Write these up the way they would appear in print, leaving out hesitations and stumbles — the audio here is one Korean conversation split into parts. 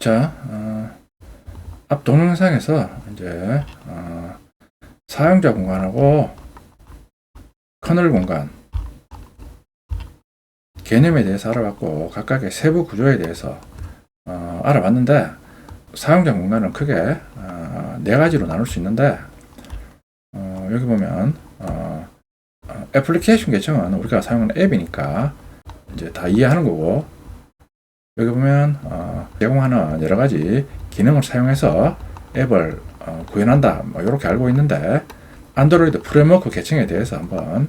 자, 앞 동영상에서 이제 사용자 공간하고 커널 공간 개념에 대해서 알아봤고 각각의 세부 구조에 대해서 알아봤는데, 사용자 공간은 크게 네 가지로 나눌 수 있는데, 여기 보면 애플리케이션 계층은 우리가 사용하는 앱이니까 이제 다 이해하는 거고, 여기 보면 제공하는 여러 가지 기능을 사용해서 앱을 구현한다, 뭐 이렇게 알고 있는데, 안드로이드 프레임워크 계층에 대해서 한번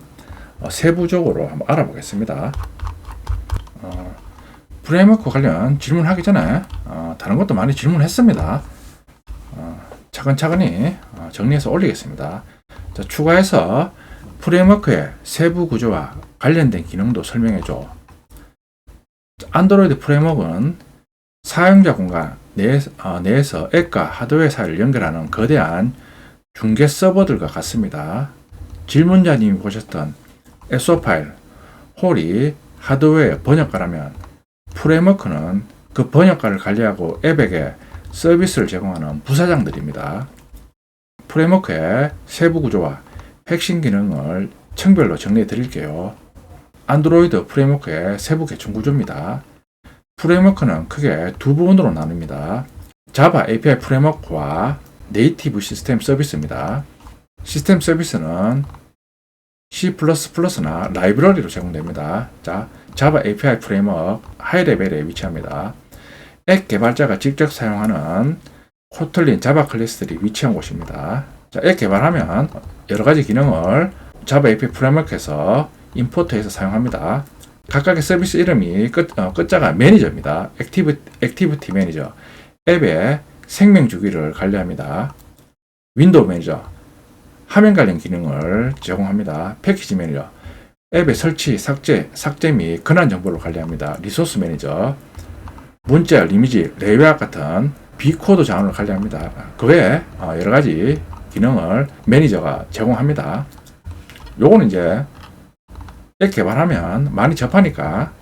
세부적으로 한번 알아보겠습니다. 프레임워크 관련 질문하기 전에 다른 것도 많이 질문했습니다. 차근차근히 정리해서 올리겠습니다. 자, 추가해서 프레임워크의 세부 구조와 관련된 기능도 설명해줘. 안드로이드 프레임워크는 사용자 공간 내에서 앱과 하드웨어 사이를 연결하는 거대한 중개 서버들과 같습니다. 질문자님이 보셨던 SO 파일, 홀이 하드웨어 번역가라면 프레임워크는 그 번역가를 관리하고 앱에게 서비스를 제공하는 부사장들입니다. 프레임워크의 세부 구조와 핵심 기능을 층별로 정리해 드릴게요. 안드로이드 프레임워크의 세부 계층 구조입니다. 프레임워크는 크게 두 부분으로 나눕니다. 자바 API 프레임워크와 네이티브 시스템 서비스입니다. 시스템 서비스는 C++나 라이브러리로 제공됩니다. 자, 자바 API 프레임워크 하이 레벨에 위치합니다. 앱 개발자가 직접 사용하는 코틀린 자바 클래스들이 위치한 곳입니다. 자, 앱 개발하면 여러 가지 기능을 자바 API 프레임워크에서 임포트해서 사용합니다. 각각의 서비스 이름이 끝자가 매니저입니다. 액티비티 매니저, 앱의 생명 주기를 관리합니다. 윈도우 매니저, 화면 관련 기능을 제공합니다. 패키지 매니저, 앱의 설치, 삭제 및 근한 정보를 관리합니다. 리소스 매니저, 문자, 이미지, 레이아웃 같은 비코드 자원을 관리합니다. 그 외에 여러 가지 기능을 매니저가 제공합니다. 요거는 이제 앱 개발하면 많이 접하니까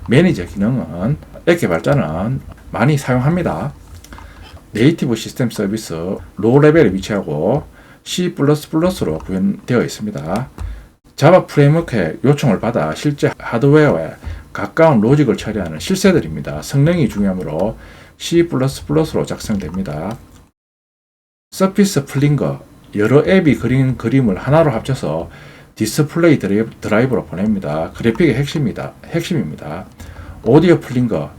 매니저 기능은 앱 개발자는 많이 사용합니다. 네이티브 시스템 서비스 로우 레벨에 위치하고 C++로 구현되어 있습니다. 자바 프레임워크의 요청을 받아 실제 하드웨어에 가까운 로직을 처리하는 실세들입니다. 성능이 중요하므로 C++로 작성됩니다. 서피스 플링거, 여러 앱이 그린 그림을 하나로 합쳐서 디스플레이 드라이브로 보냅니다. 그래픽의 핵심입니다. 오디오 플링거,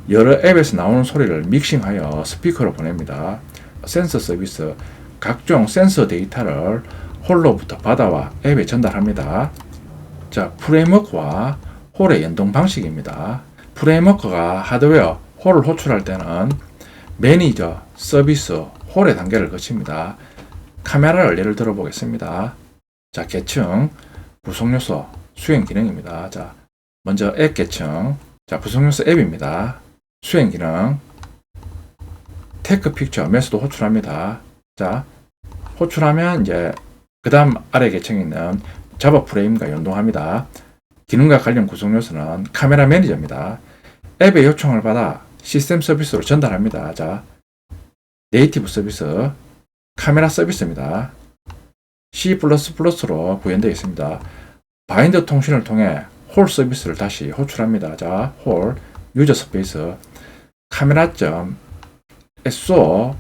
여러 앱에서 나오는 소리를 믹싱하여 스피커로 보냅니다. 센서 서비스, 각종 센서 데이터를 홀로부터 받아와 앱에 전달합니다. 자, 프레임워크와 홀의 연동 방식입니다. 프레임워크가 하드웨어 홀을 호출할 때는 매니저, 서비스, 홀의 단계를 거칩니다. 카메라를 예를 들어 보겠습니다. 자, 계층, 구성요소, 수행 기능입니다. 자, 먼저 앱 계층. 자, 구성요소 앱입니다. 수행 기능, 테크 픽처, 메소드 호출합니다. 자, 호출하면 이제 그 다음 아래 계층에 있는 자바 프레임과 연동합니다. 기능과 관련 구성 요소는 카메라 매니저입니다. 앱의 요청을 받아 시스템 서비스로 전달합니다. 자, 네이티브 서비스, 카메라 서비스입니다. C++로 구현되어 있습니다. 바인드 통신을 통해 홀 서비스를 다시 호출합니다. 자, 홀, 유저 스페이스, 카메라.so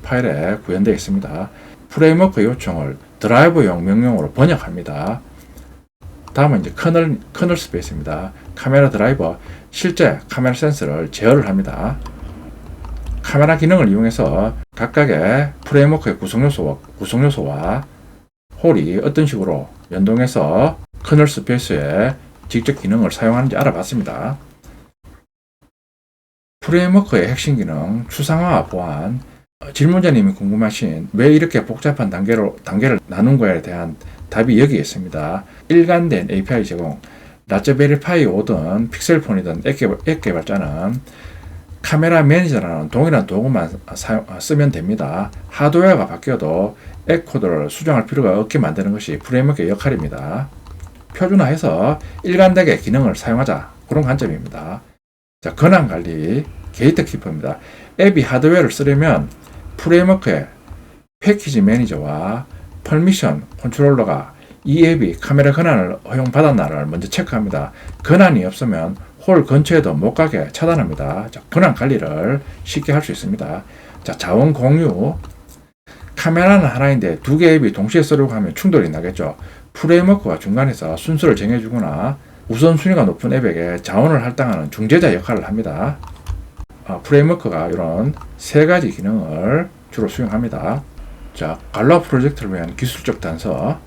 파일에 구현되어 있습니다. 프레임워크 요청을 드라이버용 명령으로 번역합니다. 다음은 이제 커널 스페이스입니다. 카메라 드라이버, 실제 카메라 센서를 제어를 합니다. 카메라 기능을 이용해서 각각의 프레임워크의 구성요소와 홀이 어떤 식으로 연동해서 커널 스페이스에 직접 기능을 사용하는지 알아봤습니다. 프레임워크의 핵심 기능, 추상화 보안, 질문자님이 궁금하신 왜 이렇게 복잡한 단계를 나눈 거에 대한 답이 여기에 있습니다. 일관된 API 제공, 라즈베리 파이 5든 픽셀폰이든 앱 개발자는 카메라 매니저라는 동일한 도구만 쓰면 됩니다. 하드웨어가 바뀌어도 앱 코드를 수정할 필요가 없게 만드는 것이 프레임워크의 역할입니다. 표준화해서 일관되게 기능을 사용하자, 그런 관점입니다. 자, 권한 관리, 게이트 키퍼입니다. 앱이 하드웨어를 쓰려면 프레임워크에 패키지 매니저와 퍼미션 컨트롤러가 이 앱이 카메라 권한을 허용받았나를 먼저 체크합니다. 권한이 없으면 홀 근처에도 못 가게 차단합니다. 자, 권한 관리를 쉽게 할 수 있습니다. 자, 자원 공유. 카메라는 하나인데 두 개 앱이 동시에 쓰려고 하면 충돌이 나겠죠. 프레임워크와 중간에서 순서를 정해주거나 우선순위가 높은 앱에게 자원을 할당하는 중재자 역할을 합니다. 프레임워크가 이런 세 가지 기능을 주로 수행합니다. 자, 갈로아 프로젝트를 위한 기술적 단서.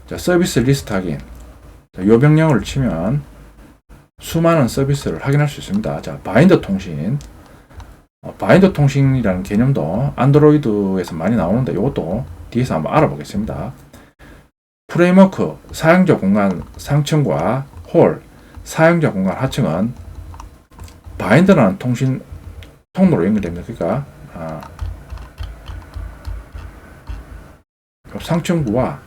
자, 서비스 리스트 확인. 자, 요 명령어를 치면 수많은 서비스를 확인할 수 있습니다. 자, 바인더 통신. 바인더 통신이라는 개념도 안드로이드에서 많이 나오는데 이것도 뒤에서 한번 알아보겠습니다. 프레임워크, 사용자 공간 상층과 홀, 사용자 공간 하층은 바인더라는 통신 통로로 연결됩니다. 그러니까 상층부와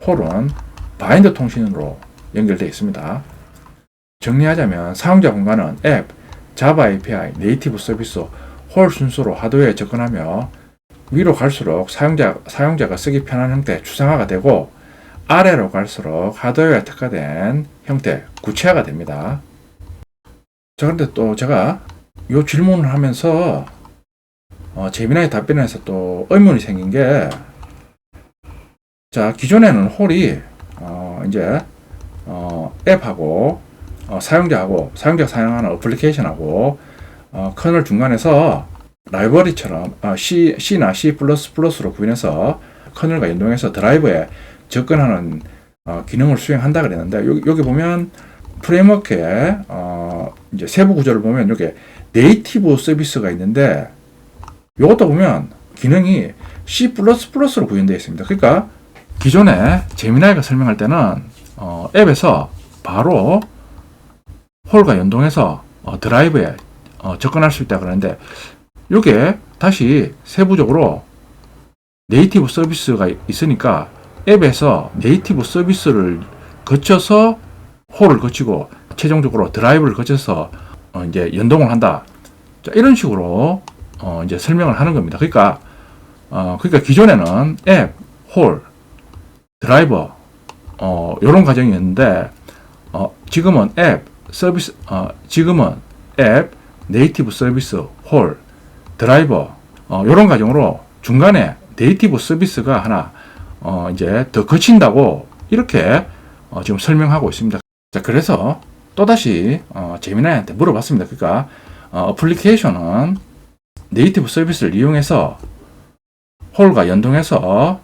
홀은 바인더 통신으로 연결되어 있습니다. 정리하자면 사용자 공간은 앱, 자바 API, 네이티브 서비스, 홀 순서로 하드웨어에 접근하며 위로 갈수록 사용자가 쓰기 편한 형태 추상화가 되고 아래로 갈수록 하드웨어에 특화된 형태 구체화가 됩니다. 자, 그런데 또 제가 이 질문을 하면서 제미나이 답변에서 또 의문이 생긴 게, 자, 기존에는 홀이 이제 앱하고 사용자가 사용하는 어플리케이션하고 커널 중간에서 라이브러리처럼 C나 C++로 구현해서 커널과 연동해서 드라이브에 접근하는 기능을 수행한다 그랬는데, 여기 보면 프레임워크에 이제 세부 구조를 보면 여기 네이티브 서비스가 있는데, 이것도 보면 기능이 C++로 구현되어 있습니다. 그러니까 기존에 제미나이가 설명할 때는 앱에서 바로 홀과 연동해서 드라이브에 접근할 수 있다 그러는데, 이게 다시 세부적으로 네이티브 서비스가 있으니까 앱에서 네이티브 서비스를 거쳐서 홀을 거치고 최종적으로 드라이브를 거쳐서 이제 연동을 한다. 자, 이런 식으로 이제 설명을 하는 겁니다. 그러니까 기존에는 앱, 홀, 드라이버 이런 과정이었는데, 지금은 앱, 네이티브 서비스, 홀, 드라이버 이런 과정으로 중간에 네이티브 서비스가 하나 이제 더 거친다고 이렇게 지금 설명하고 있습니다. 자, 그래서 또다시 제미나이한테 물어봤습니다. 그러니까 어플리케이션은 네이티브 서비스를 이용해서 홀과 연동해서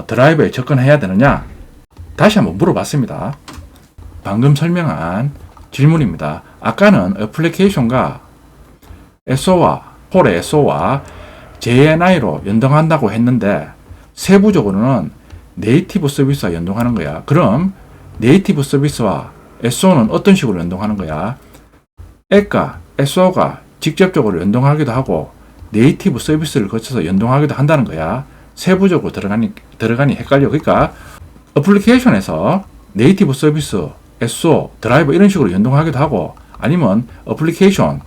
드라이브에 접근해야 되느냐? 다시 한번 물어봤습니다. 방금 설명한 질문입니다. 아까는 어플리케이션과 홀의 SO와 JNI로 연동한다고 했는데, 세부적으로는 네이티브 서비스와 연동하는 거야. 그럼 네이티브 서비스와 SO는 어떤 식으로 연동하는 거야? 앱과 SO가 직접적으로 연동하기도 하고 네이티브 서비스를 거쳐서 연동하기도 한다는 거야. 세부적으로 들어가니 헷갈려. 그러니까 어플리케이션에서 네이티브 서비스, SO, 드라이버 이런 식으로 연동하기도 하고, 아니면 어플리케이션,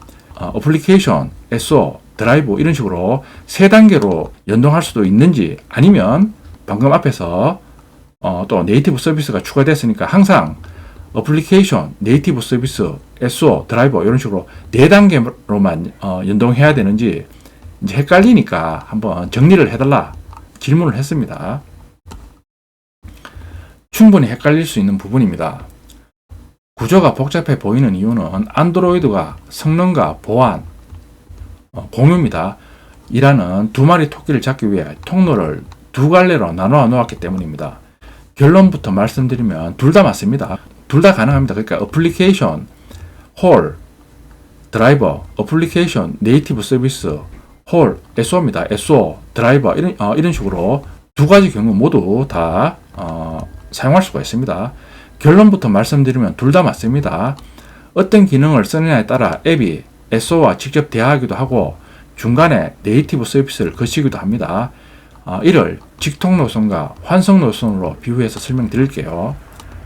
SO, 드라이브 이런 식으로 세 단계로 연동할 수도 있는지, 아니면 방금 앞에서 또 네이티브 서비스가 추가됐으니까 항상 어플리케이션, 네이티브 서비스, SO, 드라이버 이런 식으로 네 단계로만 연동해야 되는지 이제 헷갈리니까 한번 정리를 해달라 질문을 했습니다. 충분히 헷갈릴 수 있는 부분입니다. 구조가 복잡해 보이는 이유는 안드로이드가 성능과 보안, 공유입니다. 이라는 두 마리 토끼를 잡기 위해 통로를 두 갈래로 나누어 놓았기 때문입니다. 결론부터 말씀드리면 둘 다 맞습니다. 둘 다 가능합니다. 그러니까 어플리케이션, 홀, 드라이버, 어플리케이션, 네이티브 서비스, 홀, SO입니다. SO, 드라이버 이런 식으로 두 가지 경우 모두 다 사용할 수가 있습니다. 결론부터 말씀드리면 둘 다 맞습니다. 어떤 기능을 쓰느냐에 따라 앱이 SO와 직접 대화하기도 하고 중간에 네이티브 서비스를 거치기도 합니다. 이를 직통 노선과 환성 노선으로 비유해서 설명드릴게요.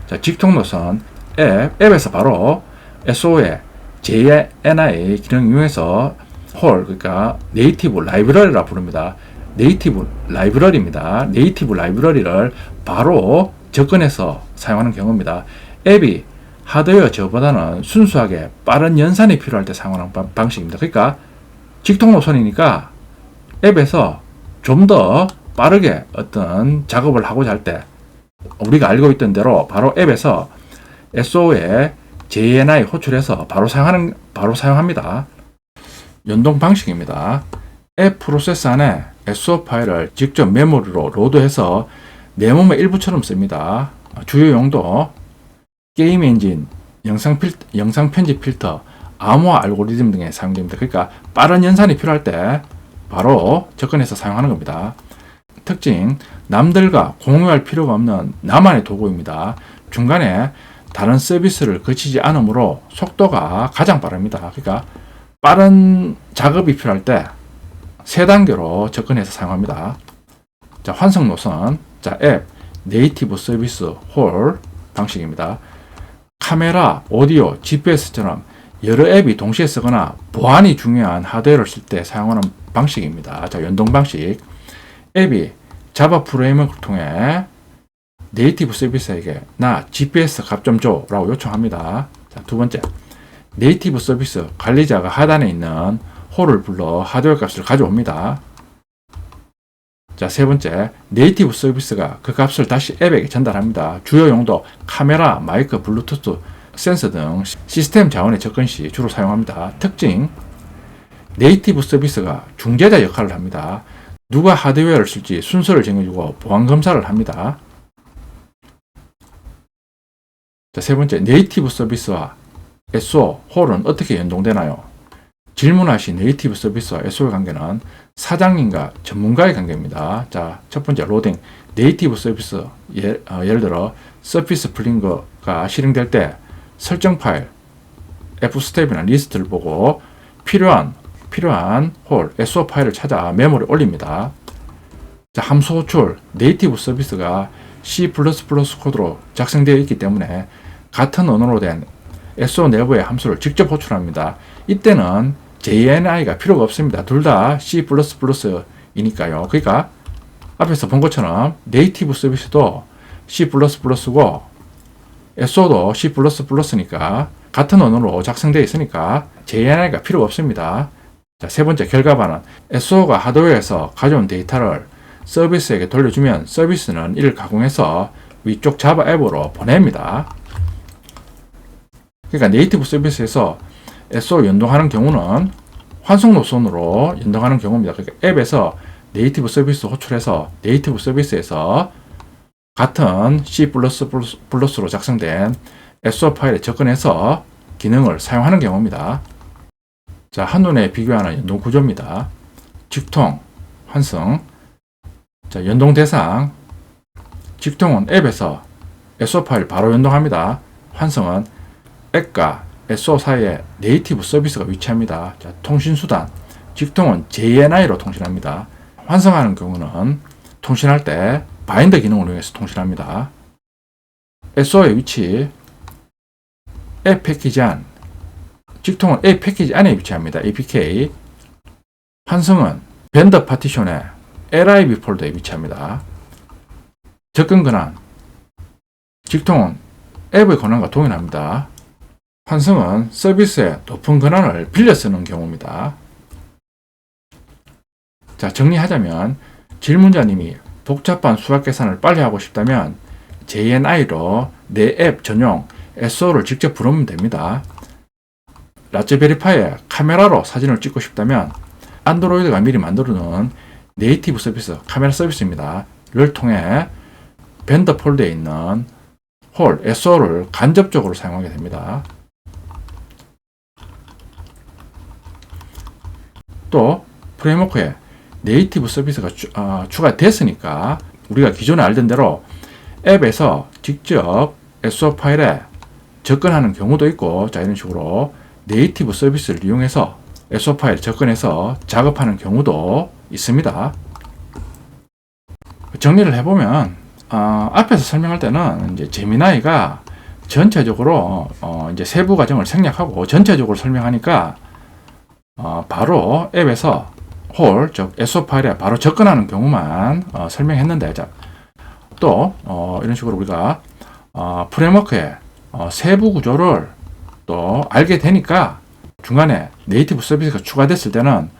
자, 직통 노선, 앱에서 바로 SO에 JNI 기능 이용해서 홀, 그러니까 네이티브 라이브러리라 부릅니다. 네이티브 라이브러리입니다. 네이티브 라이브러리를 바로 접근해서 사용하는 경우입니다. 앱이 하드웨어 저보다는 순수하게 빠른 연산이 필요할 때 사용하는 방식입니다. 그러니까 직통 노선이니까 앱에서 좀 더 빠르게 어떤 작업을 하고자 할 때 우리가 알고 있던 대로 바로 앱에서 SO에 JNI 호출해서 바로 사용합니다. 연동 방식입니다. 앱 프로세스 안에 SO 파일을 직접 메모리로 로드해서 메모의 일부처럼 씁니다. 주요 용도 게임 엔진, 영상 편집 필터, 암호화 알고리즘 등에 사용됩니다. 그러니까 빠른 연산이 필요할 때 바로 접근해서 사용하는 겁니다. 특징, 남들과 공유할 필요가 없는 나만의 도구입니다. 중간에 다른 서비스를 거치지 않으므로 속도가 가장 빠릅니다. 그러니까 빠른 작업이 필요할 때 3단계로 접근해서 사용합니다. 자, 환성 노선, 자, 앱, 네이티브 서비스 홀 방식입니다. 카메라, 오디오, GPS처럼 여러 앱이 동시에 쓰거나 보안이 중요한 하드웨어를 쓸 때 사용하는 방식입니다. 자, 연동 방식. 앱이 자바 프레임워크를 통해 네이티브 서비스에게 나 GPS 값 좀 줘 라고 요청합니다. 자, 두 번째, 네이티브 서비스 관리자가 하단에 있는 홀을 불러 하드웨어 값을 가져옵니다. 자, 세 번째, 네이티브 서비스가 그 값을 다시 앱에게 전달합니다. 주요 용도 카메라, 마이크, 블루투스, 센서 등 시스템 자원의 접근 시 주로 사용합니다. 특징, 네이티브 서비스가 중재자 역할을 합니다. 누가 하드웨어를 쓸지 순서를 정해주고 보안 검사를 합니다. 자, 세 번째, 네이티브 서비스와 SO, 홀은 어떻게 연동되나요? 질문하신 네이티브 서비스와 SO의 관계는 사장님과 전문가의 관계입니다. 자, 첫 번째, 로딩. 네이티브 서비스, 예를 들어 서피스 플링거가 실행될 때 설정 파일, F스텝이나 리스트를 보고 필요한 홀, SO 파일을 찾아 메모리에 올립니다. 자, 함수 호출. 네이티브 서비스가 C++ 코드로 작성되어 있기 때문에 같은 언어로 된 SO 내부의 함수를 직접 호출합니다. 이때는 JNI가 필요가 없습니다. 둘 다 C++이니까요. 그러니까 앞에서 본 것처럼 네이티브 서비스도 C++고 SO도 C++니까 같은 언어로 작성되어 있으니까 JNI가 필요가 없습니다. 자, 세 번째, 결과반응. SO가 하드웨어에서 가져온 데이터를 서비스에게 돌려주면 서비스는 이를 가공해서 위쪽 자바 앱으로 보냅니다. 그러니까 네이티브 서비스에서 SO 연동하는 경우는 환송 노선으로 연동하는 경우입니다. 그러니까 앱에서 네이티브 서비스 호출해서 네이티브 서비스에서 같은 C++로 작성된 SO 파일에 접근해서 기능을 사용하는 경우입니다. 자, 한눈에 비교하는 연동 구조입니다. 직통, 환승. 자, 연동 대상. 직통은 앱에서 SO 파일 바로 연동합니다. 환승은 앱과 SO 사이에 네이티브 서비스가 위치합니다. 자, 통신수단. 직통은 JNI로 통신합니다. 환승하는 경우는 통신할 때 바인더 기능을 이용해서 통신합니다. SO의 위치. 앱 패키지 안. 직통은 앱 패키지 안에 위치합니다. APK. 환승은 벤더 파티션에 LIB 폴더에 위치합니다. 접근 권한. 직통은 앱의 권한과 동일합니다. 환승은 서비스의 높은 권한을 빌려 쓰는 경우입니다. 자, 정리하자면 질문자님이 복잡한 수학 계산을 빨리 하고 싶다면 JNI로 내 앱 전용 SO를 직접 부르면 됩니다. 라즈베리파이에 카메라로 사진을 찍고 싶다면 안드로이드가 미리 만들어놓은 네이티브 서비스, 카메라 서비스입니다. 를 통해 벤더 폴더에 있는 홀, SO를 간접적으로 사용하게 됩니다. 또 프레임워크에 네이티브 서비스가 추가됐으니까 우리가 기존에 알던 대로 앱에서 직접 SO 파일에 접근하는 경우도 있고, 자, 이런 식으로 네이티브 서비스를 이용해서 SO 파일에 접근해서 작업하는 경우도 있습니다. 정리를 해보면 앞에서 설명할 때는 이제 제미나이가 전체적으로 이제 세부 과정을 생략하고 전체적으로 설명하니까 바로 앱에서 홀, 즉 SO 파일에 바로 접근하는 경우만 설명했는데, 자, 또 이런 식으로 우리가 프레임워크의 세부 구조를 또 알게 되니까 중간에 네이티브 서비스가 추가됐을 때는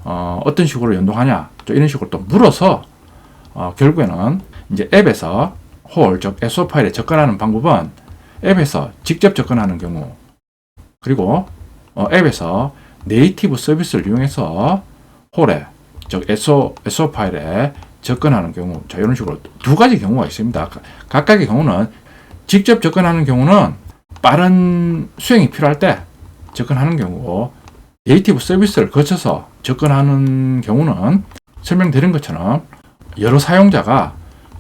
어떤 식으로 연동하냐, 또 이런 식으로 또 물어서 결국에는 이제 앱에서 홀, 즉 SO 파일에 접근하는 방법은 앱에서 직접 접근하는 경우, 그리고 앱에서 네이티브 서비스를 이용해서 홀에, 즉 SO 파일에 접근하는 경우, 자, 이런 식으로 두 가지 경우가 있습니다. 각각의 경우는 직접 접근하는 경우는 빠른 수행이 필요할 때 접근하는 경우고, 네이티브 서비스를 거쳐서 접근하는 경우는 설명드린 것처럼 여러 사용자가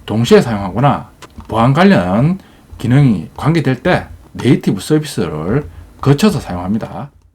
동시에 사용하거나 보안 관련 기능이 관계될 때 네이티브 서비스를 거쳐서 사용합니다.